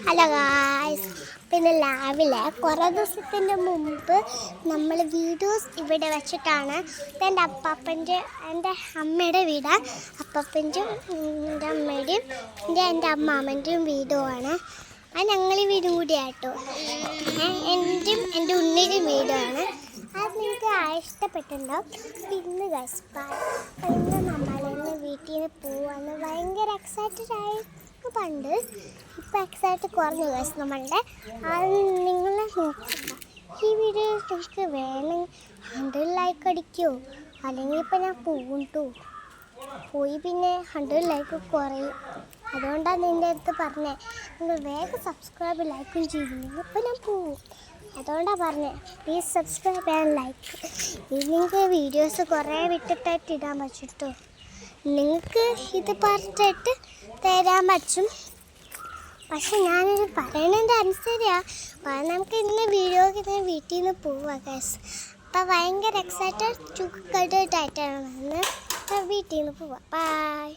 Hello guys, പിന്നെ രാവിലെ കുറേ ദിവസത്തിൻ്റെ മുമ്പ് നമ്മൾ വീഡിയോസ് ഇവിടെ വെച്ചിട്ടാണ്. എൻ്റെ എൻ്റെ അമ്മയുടെ വീടാണ്. അപ്പപ്പൻ്റെയും എൻ്റെ അമ്മയുടെയും എൻ്റെ അമ്മാമ്മൻ്റെയും വീടുമാണ്. അത് ഞങ്ങൾ വീടും കൂടിയാട്ടോ. എൻ്റെയും എൻ്റെ ഉണ്ണിയുടെയും വീടാണ്. അത് നിങ്ങൾക്ക് ഇഷ്ടപ്പെട്ടിട്ടുണ്ടാവും. പിന്നെ ഗൈസ്, ഇന്ന് നമ്മളിന്ന് വീട്ടിൽ നിന്ന് പോവാന്ന് ഭയങ്കര എക്സൈറ്റഡ് ആയി. പണ്ട് ഇപ്പോൾ എക്സൈറ്റ് കുറഞ്ഞു ഗൈസ് നമ്മളുടെ. അത് നിങ്ങൾ നോക്കുക, ഈ വീഡിയോ നിങ്ങൾക്ക് വേണമെങ്കിൽ 100 ലൈക്ക് അടിക്കുമോ, അല്ലെങ്കിൽ ഇപ്പം ഞാൻ പോയി പിന്നെ 100 ലൈക്ക് കുറയും. അതുകൊണ്ടാണ് നിൻ്റെ അടുത്ത് പറഞ്ഞത്, നിങ്ങൾ വേഗം സബ്സ്ക്രൈബ് ലൈക്കും ചെയ്തില്ലെങ്കിൽ ഇപ്പം ഞാൻ പോവും. അതുകൊണ്ടാണ് പറഞ്ഞത്, പ്ലീസ് സബ്സ്ക്രൈബ് ചെയ്യാൻ ലൈക്ക്. നിങ്ങൾക്ക് വീഡിയോസ് കുറേ വിട്ടിട്ടായിട്ട് ഇടാൻ പറ്റും. നിങ്ങൾക്ക് ഇത് പറഞ്ഞിട്ട് തരാൻ പറ്റും. പക്ഷെ ഞാനത് പറയണതിൻ്റെ അനുസരിച്ചാണ്. നമുക്ക് ഇന്ന് വീഡിയോക്ക് വീട്ടിൽ നിന്ന് പോവാം ഗൈസ്. അപ്പം ഭയങ്കര എക്സൈറ്റഡ് ആയിട്ടാണ് വീട്ടിൽ നിന്ന് പോവാം. ബൈ.